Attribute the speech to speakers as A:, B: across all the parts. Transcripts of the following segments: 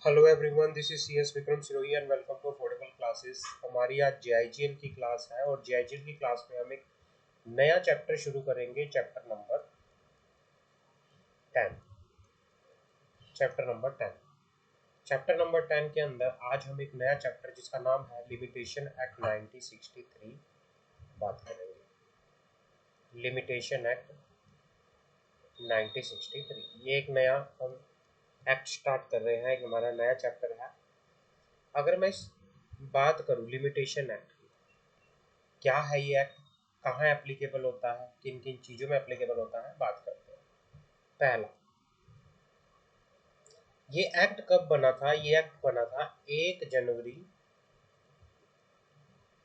A: Hello everyone, this is C S Vikram Sirohi and welcome to affordable classes. हमारी आज जेआईजीएल की class है और जेआईजीएल की क्लास में हम एक नया चैप्टर शुरू करेंगे। टेन चैप्टर नंबर 10 के अंदर आज हम एक नया चैप्टर जिसका नाम है लिमिटेशन एक्ट 1963 बात करेंगे। लिमिटेशन एक्ट 1963 ये एक नया हम एक्ट स्टार्ट कर रहे हैं, एक हमारा नया चैप्टर है। अगर मैं इस बात करूं लिमिटेशन एक्ट, क्या है ये एक्ट, कहाँ एप्लीकेबल होता है, किन किन चीज़ों में एप्लीकेबल होता है, बात करते हैं। पहला, ये एक्ट कब बना था? ये एक्ट बना था 1 जनवरी।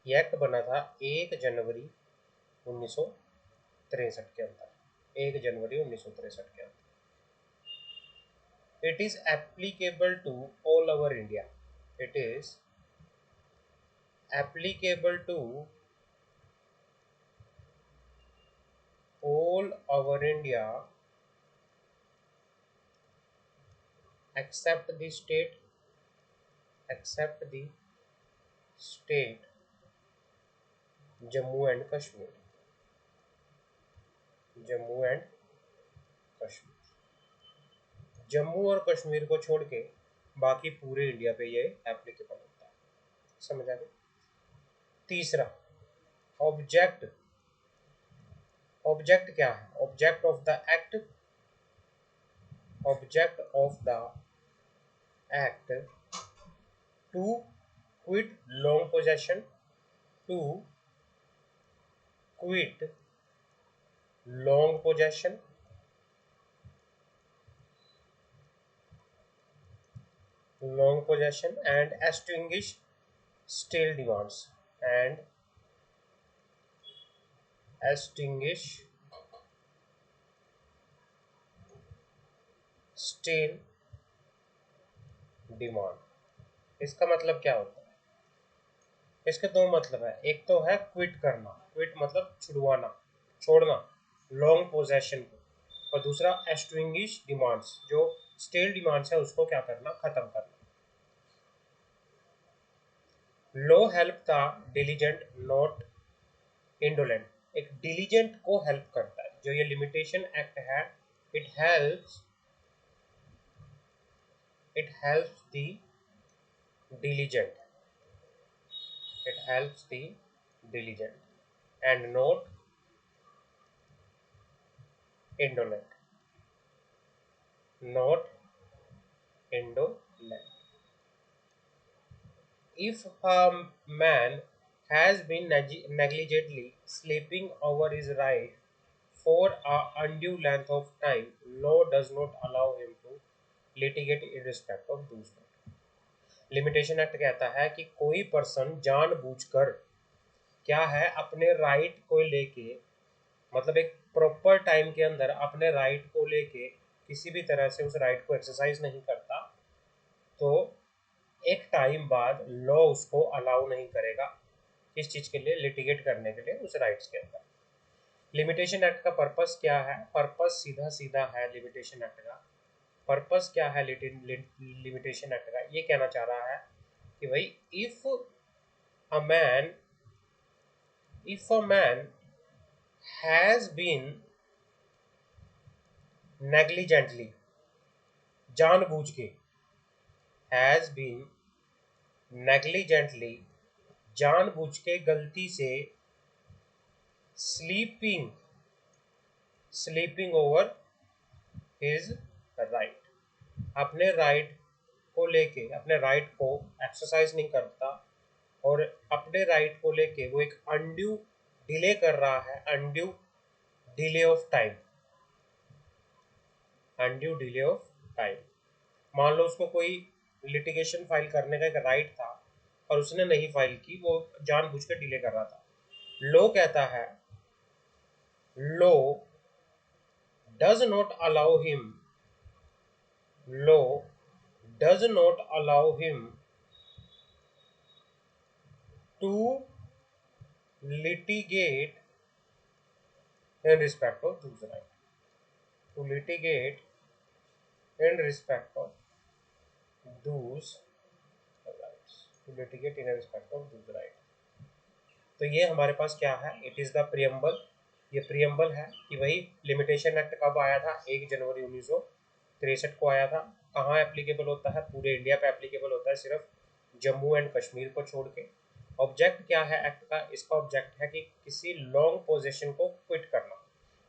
A: ये एक्ट बना था 1 जनवरी 1963 के अंदर। 1 जनवरी 1963 के अंदर। It is applicable to all over India. It is applicable to all over India except the state except the state Jammu and Kashmir. Jammu and Kashmir, Jammu और कश्मीर को छोड़ के बाकी पूरे इंडिया पे ये एप्लीकेबल होता है। समझ आ गया? तीसरा, ऑब्जेक्ट। ऑब्जेक्ट क्या है? Object of the act, object of the act to quit long possession, to quit long possession, long possession and extinguish stale demands and extinguish stale demand। इसका मतलब क्या होता है? इसके दो मतलब है। एक तो है क्विट करना, क्विट मतलब छुड़वाना, छोड़ना लॉन्ग पोजेशन को, और दूसरा एक्सटिंग्विश डिमांड्स, जो स्टेल डिमांड्स है उसको क्या करना, खत्म करना। Law help the diligent not indolent. एक डिलीजेंट को हेल्प करता है जो ये लिमिटेशन एक्ट है। It helps the diligent, it helps the diligent and not indolent, not indolent. If a man has been negligently sleeping over his right for a undue length of time, law does not allow him to litigate in respect of those rights। Limitation act कहता है कि कोई person जानबूझकर क्या है, अपने right को लेके, मतलब एक प्रॉपर टाइम के अंदर अपने राइट को लेके किसी भी तरह से उस राइट को एक्सरसाइज नहीं करता, तो एक टाइम बाद लॉ उसको अलाउ नहीं करेगा किस चीज़ के लिए, लिटिगेट करने के लिए उस राइट्स के अंदर। लिमिटेशन एक्ट का पर्पस क्या है? पर्पस सीधा सीधा है लिमिटेशन एक्ट का। पर्पस क्या है लिमिटेशन एक्ट का? ये कहना चाह रहा है कि भाई a man if a man has been negligently, जानबूझ के, हैज बीन नेग्लिजेंटली, जानबूझ के, गलती से, sleeping sleeping over his right, अपने राइट को लेके, अपने राइट को एक्सरसाइज नहीं करता और अपने राइट को लेके वो एक अनड्यू डिले कर रहा है, undue delay of time, undue delay of time. मान लो उसको कोई लिटिगेशन फाइल करने का एक राइट था और उसने नहीं फाइल की, वो जानबूझ के डिले कर रहा था। लॉ कहता है, law does not allow him, law does not allow him to litigate in respect of those rights, to litigate in respect of those rights to litigate in respect of those rights। तो ये हमारे पास क्या है, it is the preamble. ये preamble है कि भाई limitation act कब आया था, 1 जनवरी 1963 को आया था। कहाँ एप्लीकेबल होता है, पूरे इंडिया पे एप्लीकेबल होता है, सिर्फ जम्मू एंड कश्मीर को छोड़ के। ऑब्जेक्ट क्या है एक्ट का, इसका ऑब्जेक्ट है कि किसी लॉन्ग पोजेशन को क्विट करना।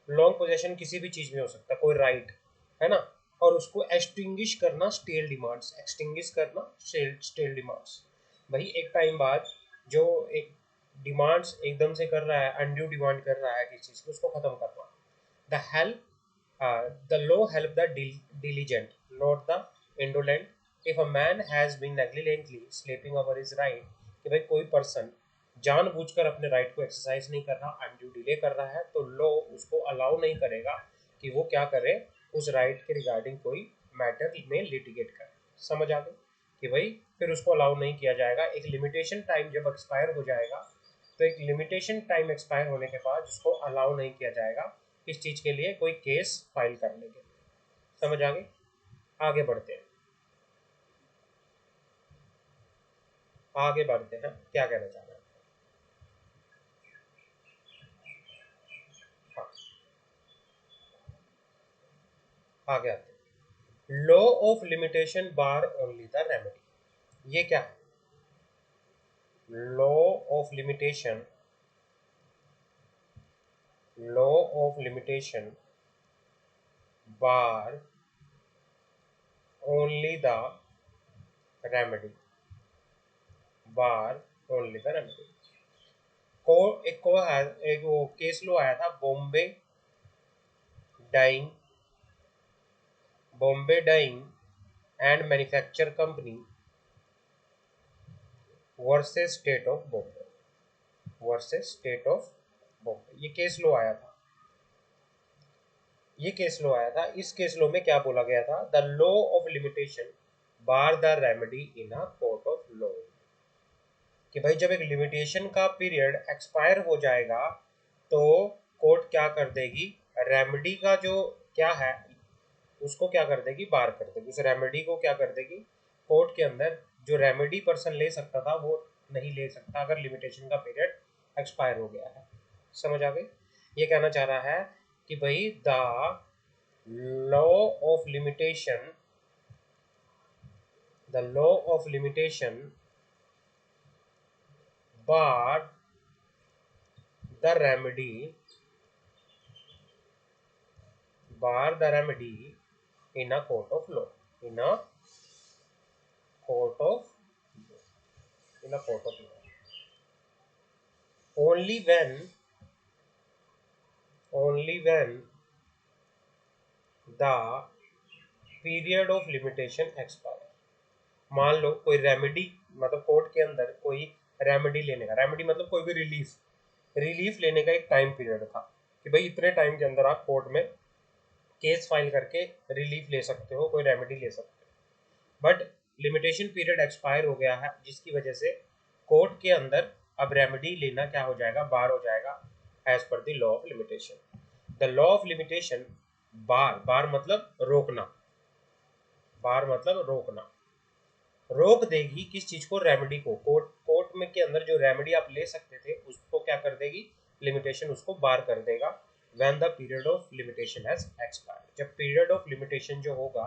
A: लॉन्ग पोजेशन किसी भी चीज़ में हो सकता है, कोई राइट है ना, और उसको एक्सटिंग्विश करना स्टेल डिमांड्स, एक्सटिंग्विश करना स्टेल डिमांड्स। भाई एक टाइम बाद जो एक डिमांड्स एकदम से कर रहा है, अनड्यू डिमांड कर रहा है किसी चीज़ की, उसको खत्म करना। The help the law help the diligent, not the indolent। if a man has been negligently sleeping over his right, कि भाई कोई पर्सन जानबूझकर अपने राइट को एक्सरसाइज नहीं कर रहा, अनड्यू डिले कर रहा है, तो लॉ उसको अलाउ नहीं करेगा कि वो क्या करे, उस राइट के रिगार्डिंग कोई मैटर में लिटिगेट करे। समझ आ गई कि भाई फिर उसको अलाउ नहीं किया जाएगा। एक लिमिटेशन टाइम जब एक्सपायर हो जाएगा, तो एक लिमिटेशन टाइम एक्सपायर होने के बाद उसको अलाउ नहीं किया जाएगा इस चीज़ के लिए कोई केस फाइल करने के लिए। समझ आ गई, आगे बढ़ते हैं, आगे बढ़ते हैं, क्या कहना चाह रहे हैं। हाँ, आगे आते हैं। Law of limitation bar only the remedy. ये क्या है, law of limitation, law of limitation bar only the remedy, bar only the remedy. को एक वो केस लो आया था, dyeing Bombay dyeing and manufacture company versus state of Bombay, versus state of Bombay. ये case law आया था, ये केस लो आया था। इस केस लो में क्या बोला गया था, the law of limitation bar the remedy in a court of law. कि भाई जब एक लिमिटेशन का पीरियड एक्सपायर हो जाएगा, तो कोर्ट क्या कर देगी, रेमेडी का जो क्या है उसको क्या कर देगी, बार कर देगी। उस रेमेडी को क्या कर देगी, कोर्ट के अंदर जो रेमेडी पर्सन ले सकता था वो नहीं ले सकता अगर लिमिटेशन का पीरियड एक्सपायर हो गया है। समझ आ गई। ये कहना चाह रहा है कि भाई the law of limitation, the law of limitation bar the remedy, bar the remedy in a court of law, in a court of, in a court of law, only when, only when the period of limitation expire। मान लो कोई remedy, मतलब court के अंदर कोई remedy लेने का, remedy मतलब कोई भी रिलीफ, रिलीफ लेने का एक टाइम पीरियड था कि भाई इतने टाइम के अंदर आप कोर्ट में केस फाइल करके रिलीफ ले सकते हो, कोई रेमेडी ले सकते हो। बट लिमिटेशन पीरियड एक्सपायर हो गया है, जिसकी वजह से कोर्ट के अंदर अब रेमेडी लेना क्या हो जाएगा, बार हो जाएगा, as per the law of limitation. The law of limitation bar, bar मतलब रोकना, बार मतलब रोकना, रोक देगी किस चीज को, रेमेडी को। कोर्ट, कोर्ट में के अंदर जो रेमेडी आप ले सकते थे उसको क्या कर देगी, लिमिटेशन उसको बार कर देगा। When the period of limitation has expired, जब पीरियड ऑफ लिमिटेशन जो होगा,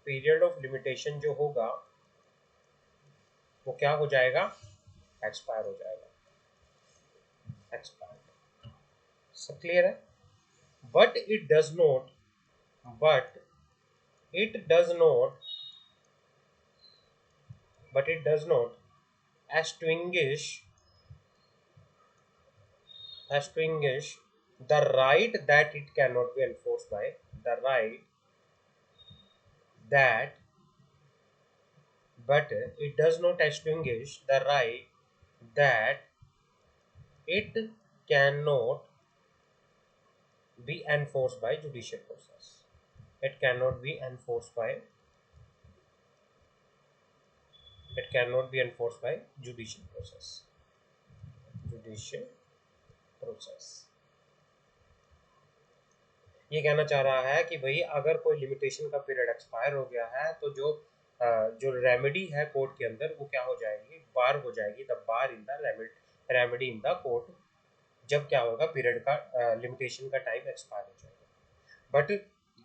A: पीरियड ऑफ लिमिटेशन जो होगा वो क्या हो जाएगा, एक्सपायर हो जाएगा, एक्सपायर। सब क्लियर है। But it does not, but it does not, but it does not extinguish, extinguish the right that it cannot be enforced by, the right that, but it does not extinguish the right that it cannot be enforced by judicial process, it cannot be enforced by, it cannot be enforced by judicial process, judicial process। ये कहना चाह रहा है कि भाई अगर कोई limitation का पीरियड एक्सपायर हो गया है, तो जो जो रेमेडी है कोर्ट के अंदर वो क्या हो जाएगी, बार हो जाएगी, the bar in the remedy in the court, जब क्या होगा, पीरियड का लिमिटेशन का टाइम एक्सपायर हो जाएगा। बट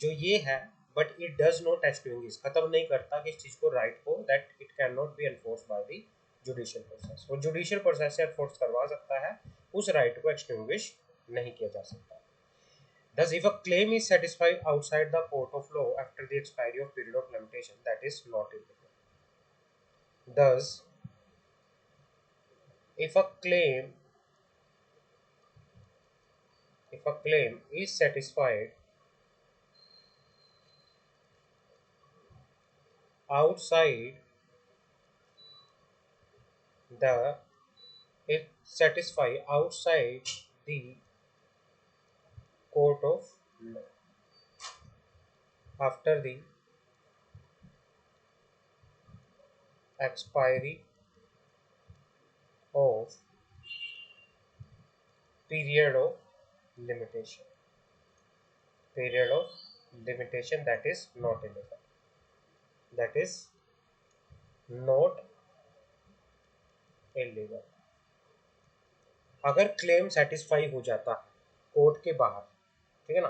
A: जो ये है, but it does not extinguish, खत्म नहीं करता कि इस चीज को, राइट को, that it can not be enforce by the judicial process. वो जुडिशियल प्रोसेस से एनफोर्स करवा सकता है, उस राइट को एक्सटिंग्विश नहीं किया जा सकता। Thus, if a claim is satisfied outside the court of law after the expiry of period of limitation, that is not illegal. Thus, if a claim is satisfied outside the outside the court of law after the expiry of period of limitation, that is not illegal, that is not illegal। अगर claim satisfy हो जाता है court के बाहर, ठीक है ना,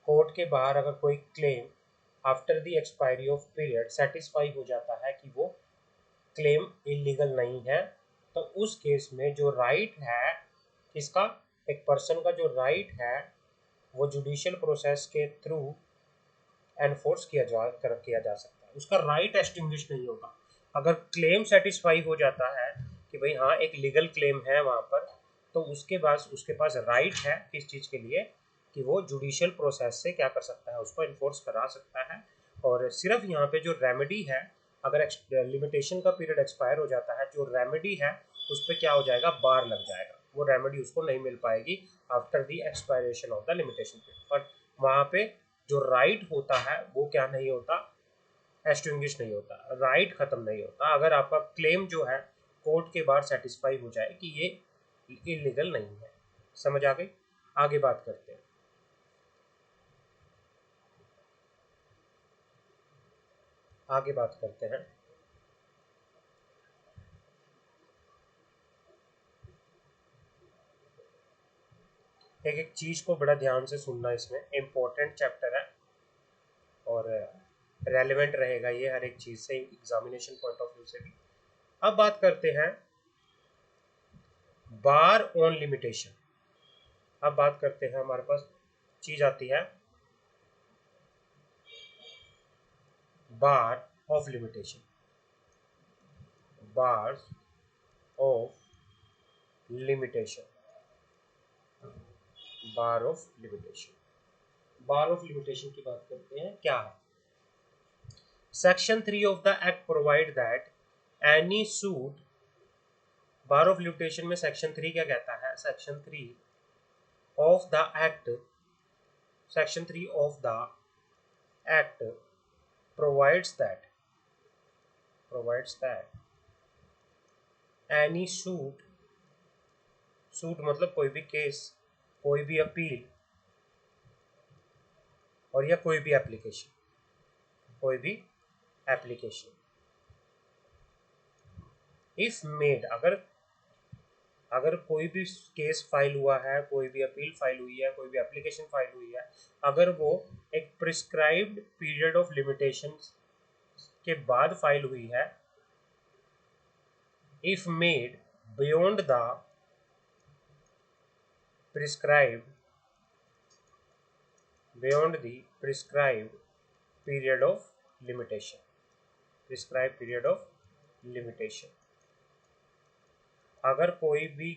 A: court के बाहर अगर कोई claim after the expiry of period satisfy हो जाता है कि वो क्लेम इलीगल नहीं है, तो उस केस में जो राइट है किसका, एक पर्सन का जो राइट है वो जुडिशियल प्रोसेस के थ्रू एनफोर्स किया जा सकता है, उसका राइट एक्सटिंग्विश नहीं होगा। अगर क्लेम सेटिस्फाई हो जाता है कि भाई हाँ एक लीगल क्लेम है वहाँ पर, तो उसके पास राइट है किस चीज़ के लिए, कि वो जुडिशियल प्रोसेस से क्या कर सकता है, उसको इन्फोर्स करा सकता है। और सिर्फ यहाँ पे जो रेमेडी है, अगर लिमिटेशन का पीरियड एक्सपायर हो जाता है, जो रेमेडी है उस पर क्या हो जाएगा, बार लग जाएगा, वो रेमेडी उसको नहीं मिल पाएगी after the expiration of the limitation period. But वहाँ पे जो राइट होता है वो क्या नहीं होता, एक्सटिंग्विश नहीं होता, राइट खत्म नहीं होता, अगर आपका क्लेम जो है कोर्ट के बाहर सेटिस्फाई हो जाए कि ये इलीगल नहीं है। समझ आ गई? आगे बात करते हैं। आगे बात करते हैं। एक एक चीज को बड़ा ध्यान से सुनना, इसमें इम्पोर्टेंट चैप्टर है और रेलेवेंट रहेगा ये हर एक चीज से, एग्जामिनेशन पॉइंट ऑफ व्यू से भी। अब बात करते हैं बार ऑन लिमिटेशन। अब बात करते हैं, हमारे पास चीज आती है bar of limitation, bar of limitation, bar of limitation. Bar of limitation की बात करते हैं, क्या है। Section 3 of the act provide that any suit, bar of limitation में सेक्शन 3 क्या कहता है, section 3 of the act, section 3 of the act provides that any suit, suit मतलब कोई भी केस, कोई भी अपील, और या कोई भी एप्लीकेशन, कोई भी एप्लीकेशन, इफ मेड, अगर कोई भी केस फाइल हुआ है, कोई भी अपील फाइल हुई है, कोई भी एप्लीकेशन फाइल हुई है, अगर वो एक प्रिस्क्राइब्ड पीरियड ऑफ लिमिटेशन के बाद फाइल हुई है, if made beyond the prescribed beyond the prescribed period of limitation, prescribed period of limitation, अगर कोई भी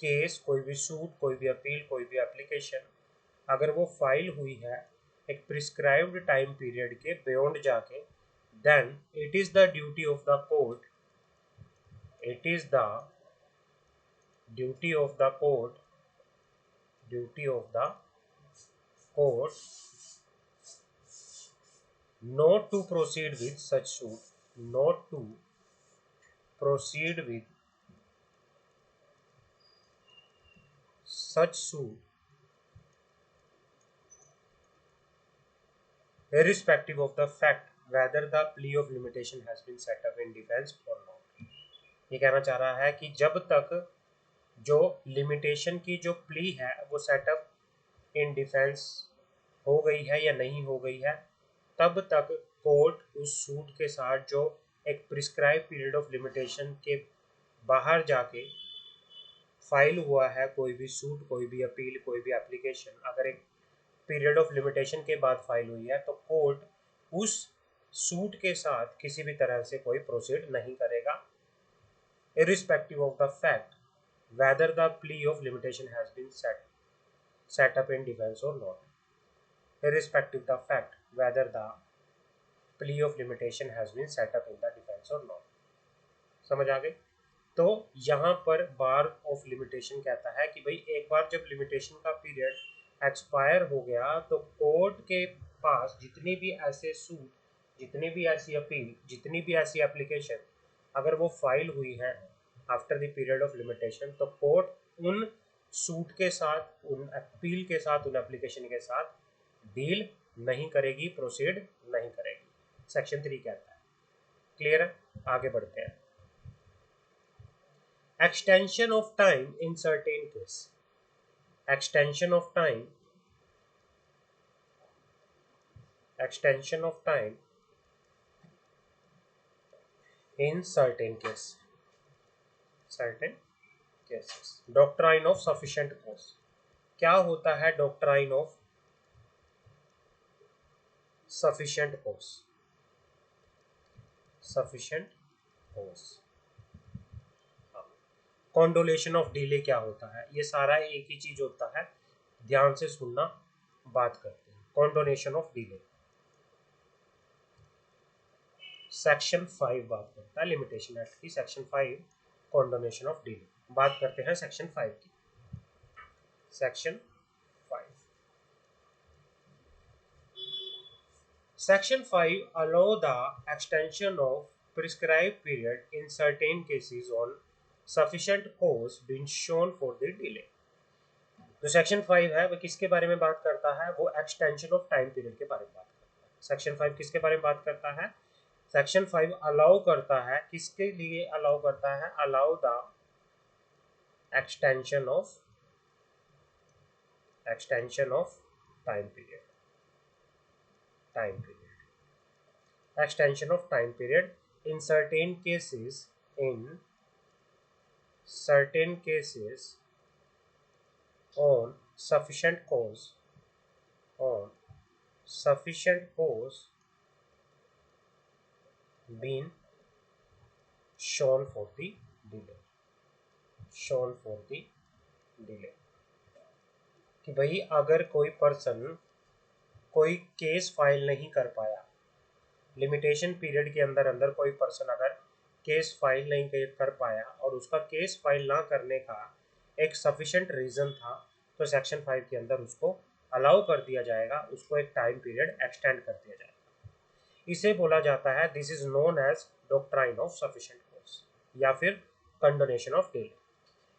A: केस, कोई भी सूट, कोई भी अपील, कोई भी एप्लीकेशन, अगर वो फाइल हुई है एक प्रिस्क्राइब्ड टाइम पीरियड के बियॉन्ड जाके, then it is the duty of the court, it is the duty of the court, duty of the court not to proceed with such suit, not to proceed with such suit irrespective of the fact whether the plea of limitation has been set up in defense or not। ये कहना चाह रहा है कि जब तक जो limitation की जो प्ली है वो सेटअप इन डिफेंस हो गई है या नहीं हो गई है, तब तक कोर्ट उस सूट के साथ जो एक प्रिस्क्राइब पीरियड ऑफ लिमिटेशन के बाहर जाके फाइल हुआ है कोई भी सूट, कोई भी अपील, कोई भी एप्लीकेशन, अगर एक पीरियड ऑफ लिमिटेशन के बाद फाइल हुई है तो कोर्ट उस सूट के साथ किसी भी तरह से कोई प्रोसीड नहीं करेगा, irrespective of the fact whether the plea of limitation has been set up in defense or not, irrespective of the fact whether the plea of limitation has been set up in the defense or not। समझ आ गई? तो यहाँ पर बार of limitation कहता है कि भाई एक बार जब लिमिटेशन का पीरियड एक्सपायर हो गया तो कोर्ट के पास जितनी भी ऐसे सूट, जितनी भी ऐसी अपील, जितनी भी ऐसी एप्लीकेशन अगर वो फाइल हुई है after the period of limitation, तो कोर्ट उन सूट के साथ, उन अपील के साथ, उन एप्लीकेशन के साथ डील नहीं करेगी, प्रोसीड नहीं करेगी। सेक्शन 3 कहता है। क्लियर है? आगे बढ़ते हैं। Extension of time in certain case, extension of time, extension of time in certain case, certain cases। Doctrine of sufficient cause। क्या होता है doctrine of sufficient cause? sufficient cause। Condonation of delay क्या होता है? ये सारा एक ही चीज होता है, ध्यान से सुनना, बात करते हैं। कॉन्डोलेशन ऑफ डिले सेक्शन 5 बात करता है लिमिटेशन एक्ट की। Section 5 condonation of delay. बात करते हैं सेक्शन 5 की। Section 5, section 5 allow the extension of prescribed period in certain cases on sufficient cause been shown for the delay। जो सेक्शन 5 है वो किसके बारे में बात करता है? वो एक्सटेंशन ऑफ टाइम पीरियड के बारे में बात करता है। सेक्शन 5 किसके बारे में बात करता है? सेक्शन 5 अलाउ करता है, किसके लिए अलाउ करता है? Allow the extension of time period, extension of time period in certain cases on sufficient cause been shown for the delay। कि भाई अगर कोई पर्सन कोई केस फाइल नहीं कर पाया, लिमिटेशन पीरियड के अंदर कोई पर्सन अगर केस फाइल नहीं कर पाया और उसका केस फाइल ना करने का एक सफिशिएंट रीज़न था, तो सेक्शन 5 के अंदर उसको अलाउ कर दिया जाएगा, उसको एक टाइम पीरियड एक्सटेंड कर दिया जाएगा। इसे बोला जाता है, this is known as doctrine of sufficient cause या फिर कंडोनेशन ऑफ डिले।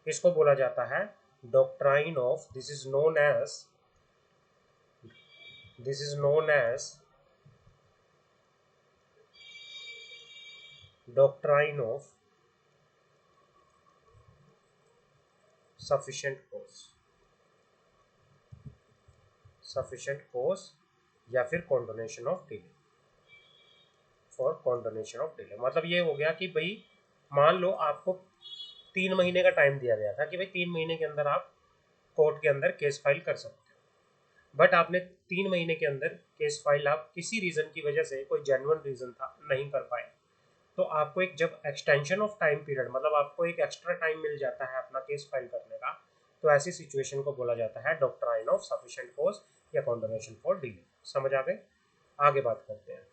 A: इसको बोला जाता है doctrine of, this is known as doctrine of sufficient cause या फिर condonation of delay. For condonation of delay मतलब ये हो गया कि भाई मान लो आपको 3 महीने का टाइम दिया गया था कि भाई 3 महीने के अंदर आप कोर्ट के अंदर केस फाइल कर सकते हो, बट आपने 3 महीने के अंदर केस फाइल आप किसी रीज़न की वजह से, कोई जेन्युइन रीज़न था, नहीं कर पाए, तो आपको एक जब एक्सटेंशन ऑफ टाइम पीरियड मतलब आपको एक एक्स्ट्रा टाइम मिल जाता है अपना केस फाइल करने का, तो ऐसी सिचुएशन को बोला जाता है डॉक्ट्राइन ऑफ सफिशिएंट कॉज या कंडोनेशन फॉर डिले। समझ आ गए? आगे बात करते हैं।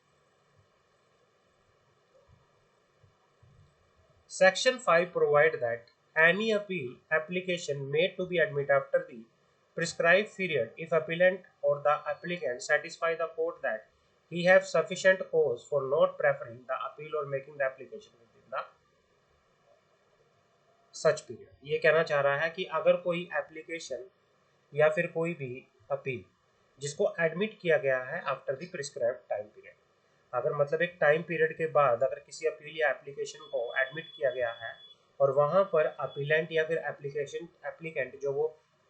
A: Section 5 provide that any appeal application made to be admitted after the prescribed period if appellant or the applicant satisfy the court that he have sufficient cause for not preferring the appeal or making the application within the such period। ये कहना चाह रहा है कि अगर कोई application या फिर कोई भी अपील जिसको एडमिट किया गया है after the prescribed time period, अगर मतलब एक टाइम पीरियड के बाद अगर किसी अपील या एप्लीकेशन को एडमिट किया गया है और वहाँ पर अपीलेंट या फिर एप्लीकेंट जो वो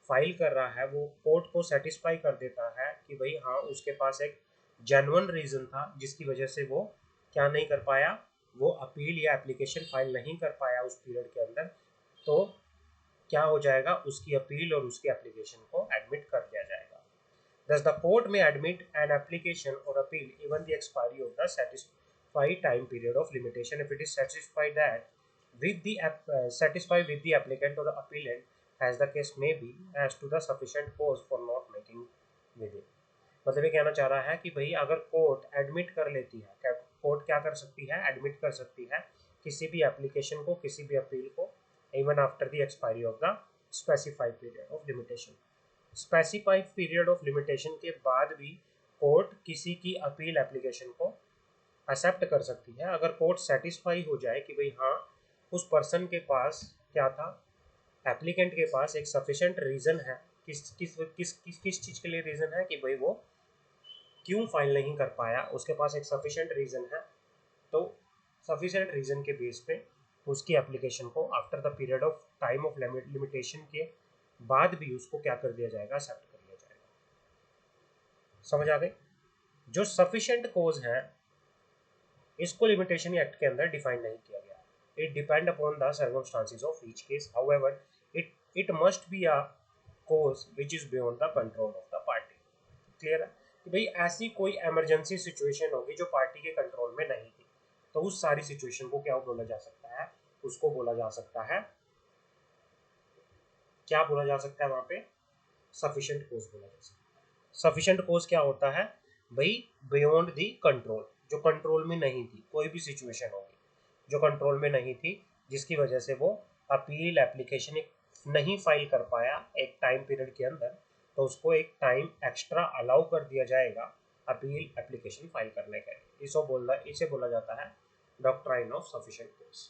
A: फाइल कर रहा है वो कोर्ट को सेटिस्फाई कर देता है कि भाई हाँ उसके पास एक जेन्युइन रीज़न था जिसकी वजह से वो क्या नहीं कर पाया, वो अपील या एप्लीकेशन फाइल नहीं कर पाया उस पीरियड के अंदर, तो क्या हो जाएगा, उसकी अपील और उसकी एप्लीकेशन को एडमिट कर दिया जाएगा। Thus, the court may admit an application or appeal even the expiry of the satisfied time period of limitation if it is satisfied that satisfied with the applicant or the appellant as the case may be as to the sufficient cause for not making with it। मतलब ये कहना चाह रहा है कि भाई अगर court admit कर लेती है, कोर्ट क्या कर सकती है, एडमिट कर सकती है किसी भी एप्लीकेशन को, किसी भी अपील को, even after the expiry of the specified period of limitation. Specified period of limitation के बाद भी कोर्ट किसी की अपील एप्लीकेशन को एक्सेप्ट कर सकती है अगर कोर्ट सेटिस्फाई हो जाए कि भाई हाँ उस पर्सन के पास क्या था, एप्लीकेंट के पास एक सफिशिएंट रीज़न है, किस चीज़ के लिए रीज़न है कि भाई वो क्यों फाइल नहीं कर पाया, उसके पास एक सफिशिएंट रीज़न है, तो सफिशिएंट रीज़न के बेस पे उसकी एप्लीकेशन को after the period of time of limitation के बाद भी उसको क्या कर दिया जाएगा, एक्सेप्ट कर लिया जाएगा। समझ आ गई? जो सफिशिएंट कोज है इसको लिमिटेशन एक्ट के अंदर डिफाइन नहीं किया गया। It depend upon the circumstances of each case, however it must be a cause which is beyond the control of the party. Clear है कि भाई ऐसी कोई इमरजेंसी सिचुएशन होगी जो पार्टी के कंट्रोल में नहीं थी, तो उस सारी सिचुएशन को क्या बोला जा सकता है, उसको बोला जा सकता है, क्या बोला जा सकता है वहां पे, सफिशिएंट कोज बोला जा सकता है। सफिशिएंट कोज क्या होता है भाई, बियॉन्ड दी कंट्रोल, जो कंट्रोल में नहीं थी, कोई भी सिचुएशन होगी जो कंट्रोल में नहीं थी जिसकी वजह से वो अपील एप्लीकेशन नहीं फाइल कर पाया एक टाइम पीरियड के अंदर, तो उसको एक टाइम एक्स्ट्रा अलाउ कर दिया जाएगा अपील एप्लीकेशन फाइल करने के लिए। इसे बोला जाता है डॉक्ट्राइन ऑफ सफिशिएंट कोज।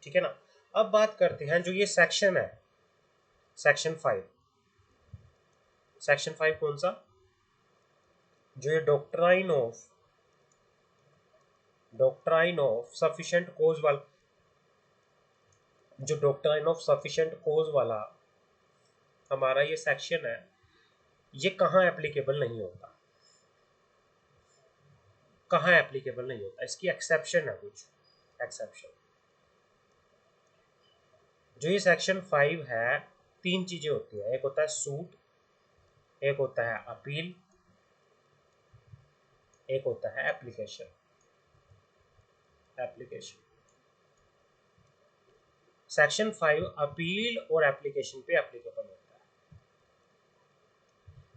A: ठीक है ना। अब बात करते हैं जो ये सेक्शन है, सेक्शन 5। सेक्शन 5 कौन सा, जो ये डॉक्ट्राइन ऑफ सफिशिएंट कोज वाला, जो डॉक्ट्राइन ऑफ सफिशिएंट कोज वाला हमारा ये सेक्शन है, ये कहाँ एप्लीकेबल नहीं होता, कहाँ एप्लीकेबल नहीं होता, इसकी एक्सेप्शन है, कुछ एक्सेप्शन। जो ये सेक्शन 5 है, तीन चीजें होती है, एक होता है सूट, एक होता है अपील, एक होता है एप्लीकेशन। सेक्शन 5 अपील और एप्लीकेशन पे एप्लीकेबल होता है।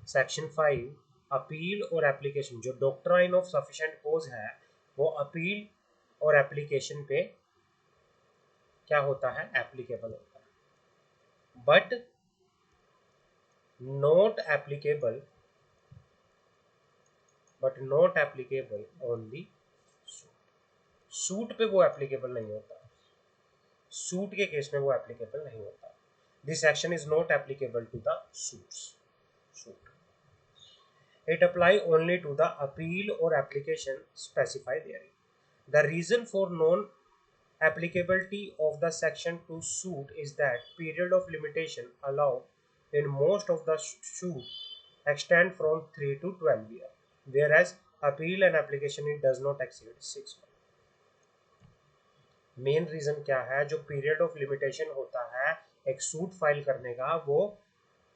A: सेक्शन 5 अपील और एप्लीकेशन, जो डॉक्ट्राइन ऑफ सफिशिएंट कोज है वो अपील और एप्लीकेशन पे क्या होता है, एप्लीकेबल होता है, but not applicable only suit पे वो एप्लीकेबल नहीं होता, सूट के केस में वो एप्लीकेबल नहीं होता। This action is not applicable to the suit. It apply only to the appeal or application specified therein. The reason for non-applicability of the section to suit is that period of limitation allowed in most of the suit extend from 3 to 12 years, whereas appeal and application it does not exceed 6 months. Main reason क्या है, जो period of limitation होता है एक suit file करने का, वो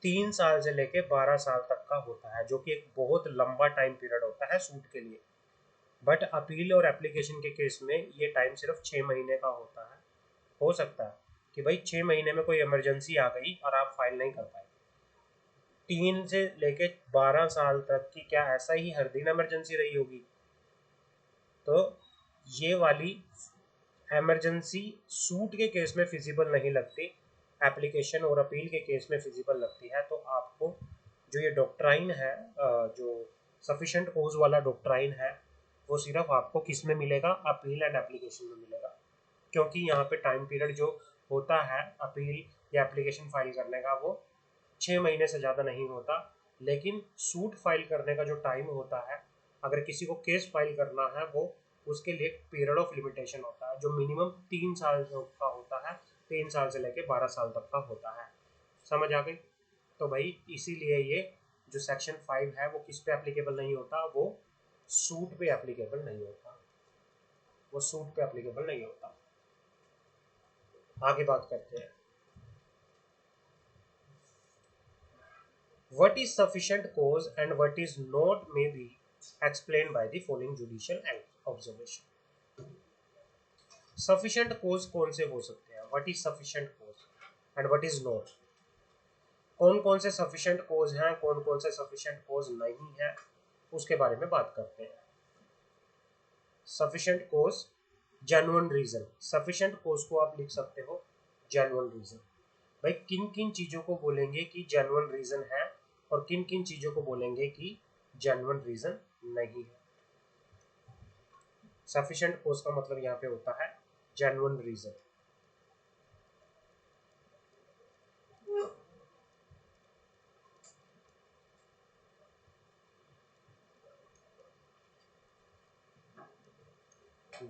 A: 3 साल से लेके 12 साल तक का होता है, जो कि एक बहुत लंबा टाइम पीरियड होता है सूट के लिए। बट अपील और एप्लीकेशन के केस में ये टाइम सिर्फ 6 महीने का होता है। हो सकता है कि भाई 6 महीने में कोई इमरजेंसी आ गई और आप फाइल नहीं कर पाए। 3 से लेके 12 साल तक की क्या ऐसा ही हर दिन इमरजेंसी रही होगी, तो ये वाली इमरजेंसी सूट के केस में फिजिबल नहीं लगती, एप्लीकेशन और अपील के केस में फिजिबल लगती है। तो आपको जो ये डॉक्ट्राइन है, जो सफिशिएंट कोज वाला डॉक्ट्राइन है, वो सिर्फ आपको किस में मिलेगा, अपील एंड एप्लीकेशन में मिलेगा, क्योंकि यहाँ पे टाइम पीरियड जो होता है अपील या एप्लीकेशन फाइल करने का वो 6 महीने से ज़्यादा नहीं होता, लेकिन सूट फाइल करने का जो टाइम होता है अगर किसी को केस फाइल करना है वो उसके लिए एक पीरियड ऑफ लिमिटेशन होता है जो मिनिमम 3 साल का होता है, 3 साल से लेके 12 साल तक का होता है। समझ आ गई? तो भाई इसीलिए ये जो सेक्शन 5 है वो किस पे एप्लीकेबल नहीं होता, वो सूट पे एप्लीकेबल नहीं होता, वो सूट पे एप्लीकेबल नहीं होता। आगे बात करते हैं। What is sufficient cause and what is not may be explained by the following judicial observation. Sufficient cause कौन से हो सकते हैं? What is sufficient cause and what is not? कौन कौन से sufficient cause हैं, कौन कौन से sufficient cause नहीं है, उसके बारे में बात करते हैं। Sufficient cause, genuine reason. Sufficient cause को आप लिख सकते हो genuine reason। भाई किन किन चीजों को बोलेंगे कि genuine reason है और किन किन चीजों को बोलेंगे कि genuine reason नहीं है। सफिशिएंट कोज का मतलब यहाँ पे होता है जेन्युइन रीजन।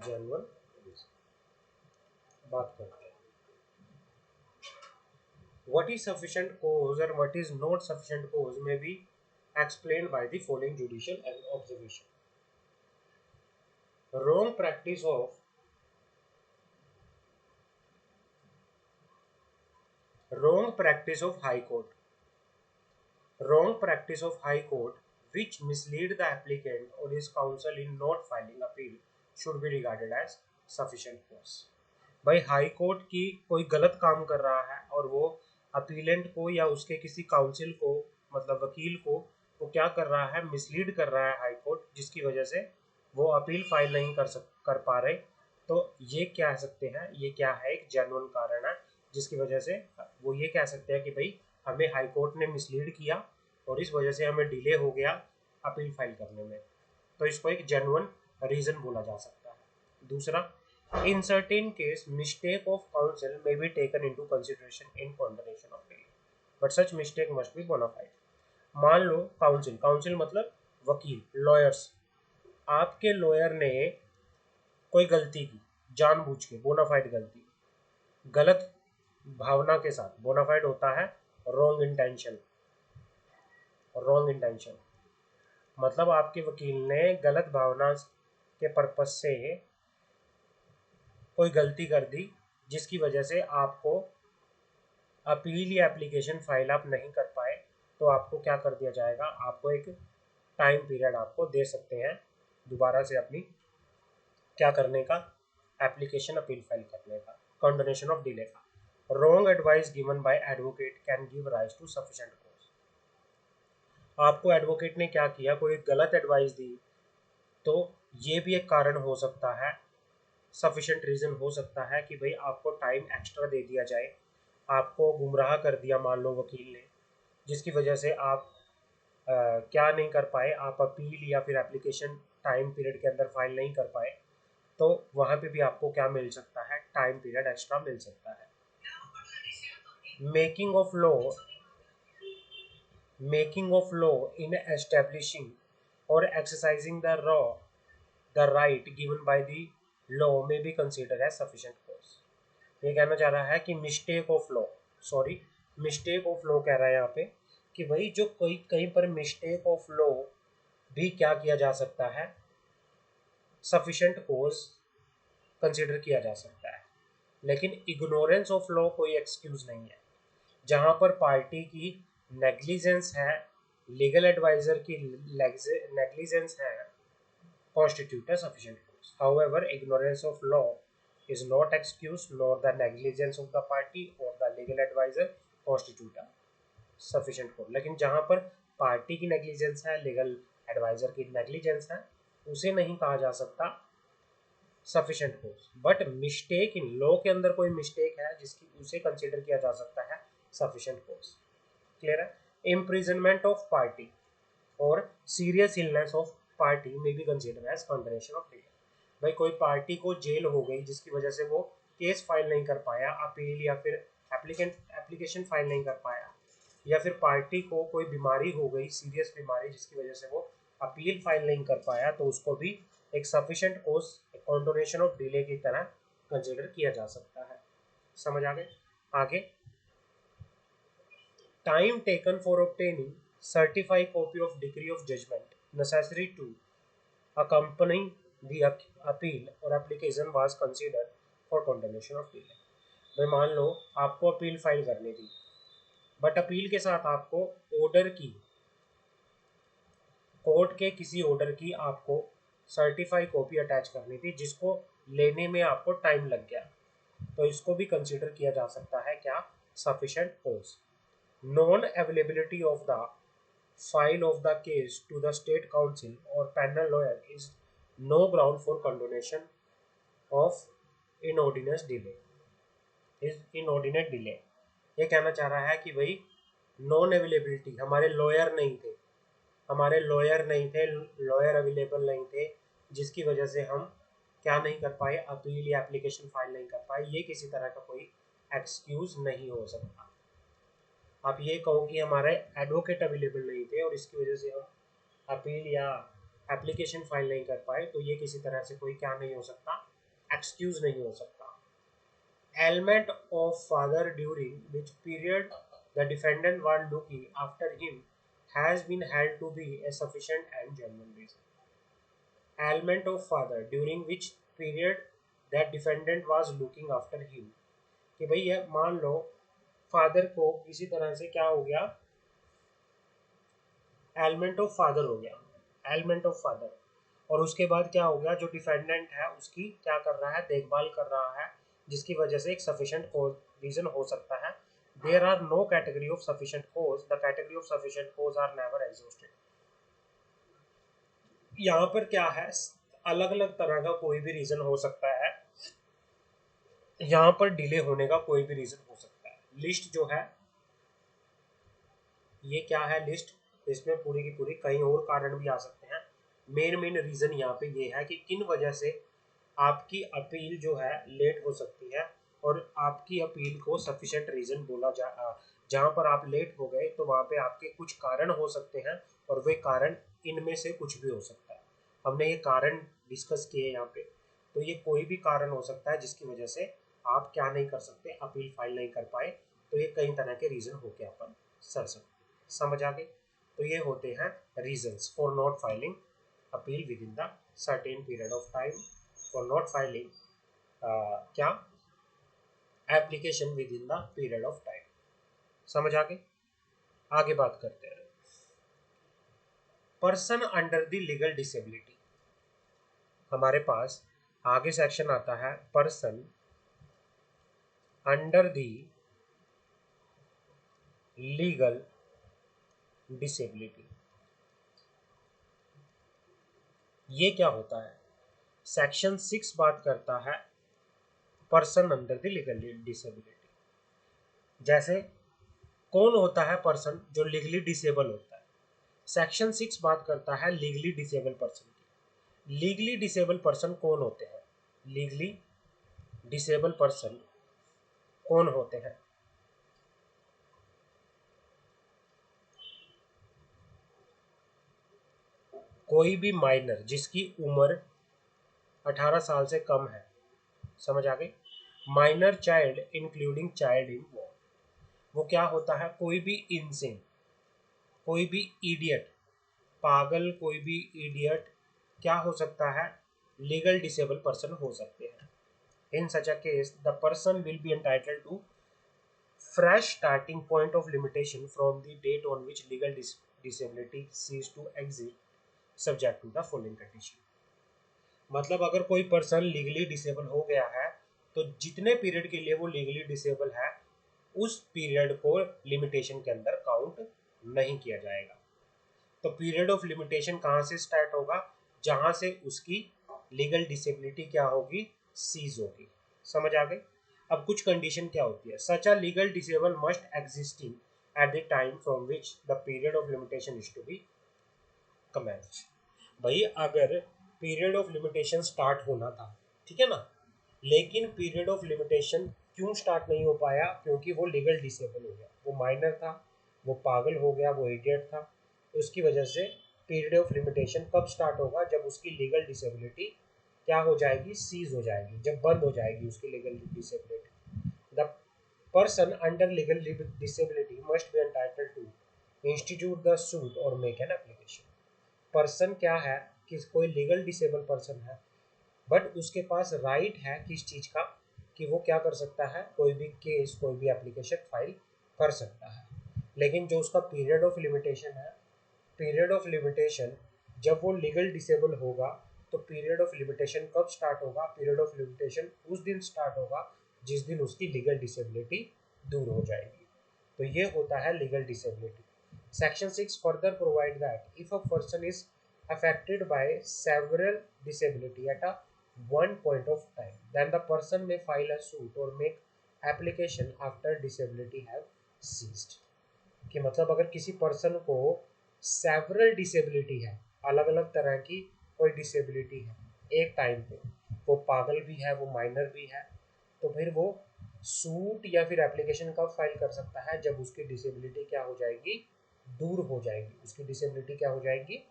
A: जेन्युइन रीजन बात करते हैं। व्हाट इज सफिशिएंट कोज और व्हाट इज नॉट सफिशिएंट कोज में B explained by the following judicial observation. Wrong practice of wrong practice of high court, wrong practice of high court which mislead the applicant or his counsel in not filing appeal should be regarded as sufficient cause. भाई high court की कोई गलत काम कर रहा है और वो अपीलेंट को या उसके किसी काउंसिल को, मतलब वकील को, वो क्या कर रहा है, मिसलीड कर रहा है हाई कोर्ट, जिसकी वजह से वो अपील फाइल नहीं कर पा रहे। तो ये कह सकते हैं, ये क्या है, एक जेन्युइन कारण है जिसकी वजह से वो ये कह सकते हैं कि भाई हमें हाई कोर्ट ने मिसलीड किया और इस वजह से हमें डिले हो गया अपील फाइल करने में। तो इसको एक जेन्युइन रीजन बोला जा सकता है। दूसरा, in certain case mistake of counsel may be taken into consideration in condemnation of delay, but such mistake must be bona fide. मान लो काउंसिल, काउंसिल मतलब वकील, लॉयर्स, आपके लॉयर ने कोई गलती की जानबूझ के, बोनाफाइड गलती, गलत भावना के साथ, बोनाफाइड होता है रॉन्ग इंटेंशन, रॉन्ग इंटेंशन मतलब आपके वकील ने गलत भावना के पर्पस से कोई गलती कर दी जिसकी वजह से आपको अपील या एप्लीकेशन फाइल आप नहीं कर पाए। तो आपको क्या कर दिया जाएगा, आपको एक टाइम पीरियड आपको दे सकते हैं दोबारा से अपनी क्या करने का, एप्लीकेशन अपील फाइल करने का, कंडोनेशन ऑफ डिले का। Wrong advice given by advocate can give rise to sufficient cause. आपको एडवोकेट ने क्या किया, कोई गलत एडवाइस दी, तो ये भी एक कारण हो सकता है, सफिशिएंट रीजन हो सकता है कि भाई आपको टाइम एक्स्ट्रा दे दिया जाए, आपको गुमराह कर दिया मान लो वकील ने, जिसकी वजह से आप क्या नहीं कर पाए, आप अपील या फिर एप्लीकेशन टाइम पीरियड के अंदर फाइल नहीं कर पाए। तो वहाँ पे भी आपको क्या मिल सकता है, टाइम पीरियड एक्स्ट्रा मिल सकता है। Making of law, making of law in establishing और exercising the right given by the law में be consider as sufficient cause. ये कहना चाह रहा है कि mistake of law, sorry mistake of law कह रहा है यहाँ पे कि भाई जो कोई कहीं पर मिस्टेक ऑफ लॉ भी क्या किया जा सकता है, सफिशिएंट कॉज कंसिडर किया जा सकता है। लेकिन इग्नोरेंस ऑफ लॉ कोई एक्सक्यूज नहीं है। जहां पर पार्टी की नेग्लिजेंस है, लीगल एडवाइजर की नेग्लिजेंस है, constitute a sufficient cause. However, ignorance of law is not excuse nor the negligence of the party or the legal advisor constitute a sufficient cause. लेकिन जहां पर पार्टी की negligence है, legal adviser की negligence है, उसे नहीं कहा जा सकता sufficient cause. But mistake in law के अंदर कोई मिस्टेक है जिसकी उसे कंसिडर किया जा सकता है सफिशिएंट कोज। क्लियर है? इम्प्रिजनमेंट ऑफ पार्टी और सीरियस इलनेस ऑफ पार्टी में भी consider as condonation of delay. भाई कोई पार्टी को जेल हो गई जिसकी वजह से वो केस फाइल नहीं कर पाया, अपील या फिर एप्लीकेशन फाइल नहीं कर पाया, या फिर पार्टी को कोई बीमारी हो गई, सीरियस बीमारी जिसकी वजह से वो अपील फाइल नहीं कर पाया तो उसको भी एक sufficient cause condonation of delay की तरह कंसिडर किया जा सकता है। समझ आ गए? आगे, time taken for obtaining certified copy of degree of judgment necessary to accompany the appeal or application was considered for condemnation of delay। भाई मान लो आपको अपील फाइल करनी थी, बट अपील के साथ आपको ऑर्डर की, कोर्ट के किसी ऑर्डर की आपको सर्टिफाई कॉपी अटैच करनी थी जिसको लेने में आपको टाइम लग गया, तो इसको भी कंसिडर किया जा सकता है क्या? Sufficient cause. Non availability of the file of the case to the state council or panel lawyer is no ground for condonation of inordinate delay। is inordinate delay, ये कहना चाह रहा है कि भाई नॉन अवेलेबिलिटी, हमारे लॉयर नहीं थे, लॉयर अवेलेबल नहीं थे, जिसकी वजह से हम क्या नहीं कर पाए, अपील या एप्लीकेशन फाइल नहीं कर पाए, ये किसी तरह का कोई एक्सक्यूज नहीं हो सकता। आप ये कहो कि हमारे एडवोकेट अवेलेबल नहीं थे और इसकी वजह से हम अपील या एप्लीकेशन फाइल नहीं कर पाए, तो ये किसी तरह से कोई क्या नहीं हो सकता, एक्सक्यूज नहीं हो सकता। Ailment of father during which period the defendant was looking after him has been held to be a sufficient and genuine reason। Ailment of father during which period that defendant was looking after him, कि भाई ये मान लो father को किसी तरह से क्या हो गया, एलमेंट ऑफ फादर हो गया, एलमेंट ऑफ फादर, और उसके बाद क्या हो गया, जो डिफेंडेंट है उसकी क्या कर रहा है, देखभाल कर रहा है, जिसकी वजह से एक सफिशिएंट रीजन हो सकता है। There are no category of sufficient cause, the category of sufficient cause are never exhausted. यहाँ पर क्या है, अलग अलग तरह का कोई भी रीजन हो सकता है, यहाँ पर डिले होने का कोई भी रीजन हो सकता है। लिस्ट जो है ये क्या है, लिस्ट, इसमें पूरी की पूरी कई और कारण भी आ सकते हैं। मेन रीजन यहाँ पे ये है कि किन वजह से आपकी अपील जो है लेट हो सकती है, और आपकी अपील को सफिशिएंट रीजन बोला जहाँ पर आप लेट हो गए तो वहाँ पे आपके कुछ कारण हो सकते हैं, और वे कारण इनमें से कुछ भी हो सकता है। हमने ये कारण डिस्कस किए यहाँ पे, तो ये कोई भी कारण हो सकता है जिसकी वजह से आप क्या नहीं कर सकते, अपील फाइल नहीं कर पाए, तो ये कई तरह के रीजन होके अपन सर सकते। समझ आ गई? तो ये होते हैं reasons for not filing appeal within the certain period of time, for not filing क्या, application within the period of time. समझ आ गई? आगे बात करते हैं, person under the legal disability. हमारे पास आगे सेक्शन आता है person under the legal disability. ये क्या होता है? सेक्शन 6 बात करता है person under the legal disability. जैसे कौन होता है पर्सन जो लीगली डिसेबल होता है? सेक्शन 6 बात करता है लीगली डिसेबल पर्सन की। लीगली डिसेबल पर्सन कौन होते हैं? लीगली डिसेबल पर्सन कौन होते हैं? कोई भी माइनर जिसकी उम्र 18 साल से कम है। समझ आ गई? Minor child including child in war. वो क्या होता है? कोई भी इंसेन, कोई भी इडियट, पागल, कोई भी इडियट क्या हो सकता है? लीगल डिसेबल पर्सन हो सकते हैं। In such a case the person will be entitled to fresh starting point of limitation from the date on which legal disability cease to exist subject to the following condition। मतलब अगर कोई person legally disable हो गया है तो जितने period के लिए वो लीगली डिसेबल है उस पीरियड को लिमिटेशन के अंदर काउंट नहीं किया जाएगा। तो पीरियड ऑफ लिमिटेशन कहाँ से स्टार्ट होगा? जहां से उसकी लीगल डिसेबिलिटी क्या होगी? सीज होगी। समझ आ गई? अब कुछ कंडीशन क्या होती है? Such a legal disable must existing at the time from which the period of limitation is to be commenced. भाई अगर पीरियड ऑफ लिमिटेशन स्टार्ट होना था, ठीक है ना, लेकिन पीरियड ऑफ लिमिटेशन क्यों स्टार्ट नहीं हो पाया? क्योंकि वो लीगल डिसेबल हो गया, वो माइनर था, वो पागल हो गया, वो इडियट था, तो उसकी वजह से पीरियड ऑफ लिमिटेशन कब स्टार्ट होगा, जब उसकी लीगल डिसेबिलिटी क्या हो जाएगी, सीज हो जाएगी, जब बंद हो जाएगी उसकी legal disability. The person under legal disability must be entitled to institute the suit और मेक एन एप्लीकेशन। पर्सन क्या है कि कोई लीगल डिसेबल पर्सन है, बट उसके पास राइट है किस चीज का, कि वो क्या कर सकता है, कोई भी केस कोई भी एप्लीकेशन फाइल कर सकता है। लेकिन जो उसका पीरियड ऑफ लिमिटेशन है, पीरियड ऑफ लिमिटेशन जब वो लीगल डिसेबल होगा, तो पीरियड ऑफ लिमिटेशन कब स्टार्ट होगा, पीरियड ऑफ लिमिटेशन उस दिन स्टार्ट होगा जिस दिन उसकी लीगल डिसेबिलिटी दूर हो जाएगी। तो ये होता है legal disability. Section 6 further provide that if a person is affected by several disability at a one point of time, then the person may file a suit or make application after disability have ceased। कि मतलब अगर किसी person को several disability है, अलग अलग तरह की कोई डिसेबिलिटी है एक टाइम पे, वो पागल भी है, वो माइनर भी है, तो फिर वो सूट या फिर एप्लीकेशन कब फाइल कर सकता है, जब उसकी डिसेबिलिटी क्या हो जाएगी, दूर हो जाएगी, उसकी डिसेबिलिटी क्या हो जाएगी,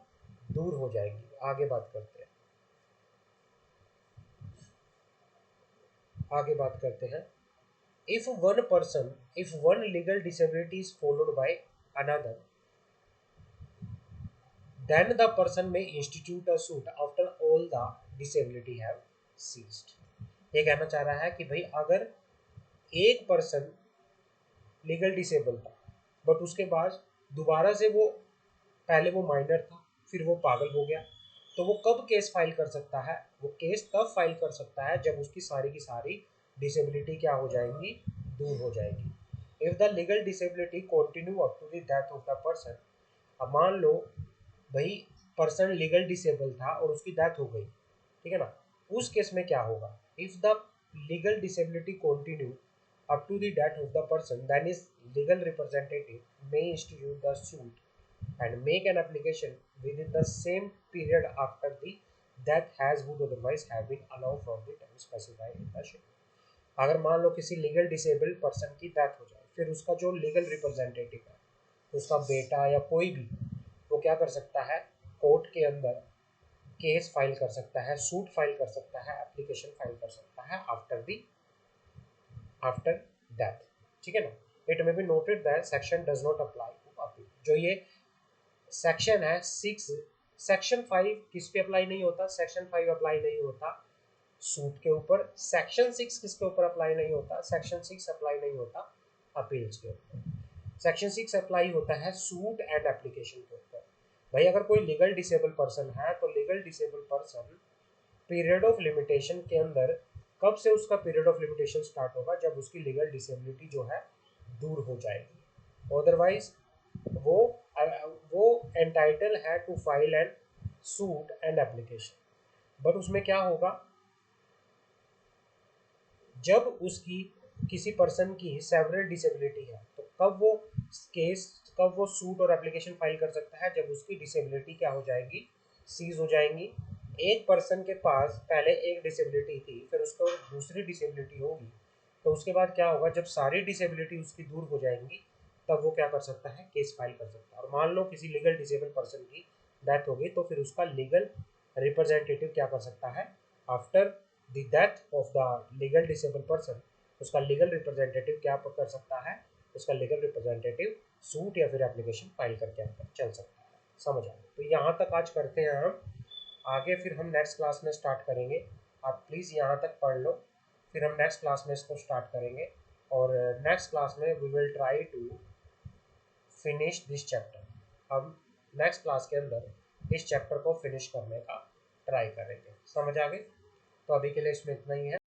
A: दूर हो जाएगी। आगे बात करते हैं, आगे बात करते हैं। If one person, if one legal disability is followed by another, then the person may institute a suit after all the disability have ceased। ये कहना चाह रहा है कि भाई अगर एक पर्सन लीगल डिसेबल था, बट उसके बाद दोबारा से वो, पहले वो माइनर था फिर वो पागल हो गया, तो वो कब केस फाइल कर सकता है, वो केस तब फाइल कर सकता है जब उसकी सारी की सारी डिसेबिलिटी क्या हो जाएंगी, दूर हो जाएगी। If the legal disability continue up to the death of the person, अब मान लो भाई पर्सन लीगल डिसेबल था और उसकी डेथ हो गई, ठीक है ना, उस केस में क्या होगा, if the legal disability continue up to the death of the person, then his legal representative may institute the suit and make an application within the same period after the death as would otherwise have been allowed from the time specified in the schedule। अगर मान लो किसी legal disabled person की death हो जाए, फिर उसका जो legal representative है, उसका बेटा या कोई भी, वो क्या कर सकता है, कोर्ट के अंदर केस फाइल कर सकता है, सूट फाइल कर सकता है, एप्लीकेशन फाइल कर सकता है आफ्टर डेथ, ठीक है ना। It may be noted that section does not apply to appeal. जो ये सेक्शन है 6, सेक्शन 5 किस पे अप्लाई नहीं होता, सेक्शन 5 अप्लाई नहीं होता सूट के ऊपर। सेक्शन 6 किसके ऊपर अप्लाई नहीं होता, सेक्शन 6 अप्लाई नहीं होता अपील्स के ऊपर। सेक्शन 6 अप्लाई होता है सूट एंड एप्लीकेशन के ऊपर। भाई अगर कोई लीगल डिसेबल पर्सन है, तो legal disable person period of limitation के अंदर, कब से उसका पीरियड ऑफ लिमिटेशन स्टार्ट होगा, जब उसकी लीगल डिसेबिलिटी जो है दूर हो जाएगी। अदरवाइज वो वो एंटाइटल है to file and suit and application, but उसमें क्या होगा, जब उसकी किसी पर्सन की सेवरल डिसेबिलिटी है, तो कब वो केस, कब वो सूट और एप्लीकेशन फाइल कर सकता है, जब उसकी डिसेबिलिटी क्या हो जाएगी, सीज हो जाएंगी। एक पर्सन के पास पहले एक डिसेबिलिटी थी, फिर उसको दूसरी डिसेबिलिटी होगी, तो उसके बाद क्या होगा, जब सारी डिसेबिलिटी उसकी दूर हो जाएंगी, तब वो क्या कर सकता है, केस फाइल कर सकता है। और मान लो किसी लीगल डिसेबल पर्सन की डेथ हो गई, तो फिर उसका लीगल रिप्रेजेंटेटिव क्या कर सकता है, after the death of the legal disable person, उसका लीगल रिप्रेजेंटेटिव क्या कर सकता है, उसका लीगल रिप्रेजेंटेटिव सूट या फिर एप्लीकेशन फाइल करके अंदर चल सकता है। समझ आ गया। तो यहाँ तक आज करते हैं हम, आगे फिर हम नेक्स्ट क्लास में स्टार्ट करेंगे। आप प्लीज़ यहाँ तक पढ़ लो, फिर हम नेक्स्ट क्लास में इसको स्टार्ट करेंगे। और नेक्स्ट क्लास में we will try to finish this chapter. हम नेक्स्ट क्लास के अंदर इस चैप्टर को फिनिश करने का ट्राई करेंगे। समझ आ गई। तो अभी के लिए इसमें इतना ही है।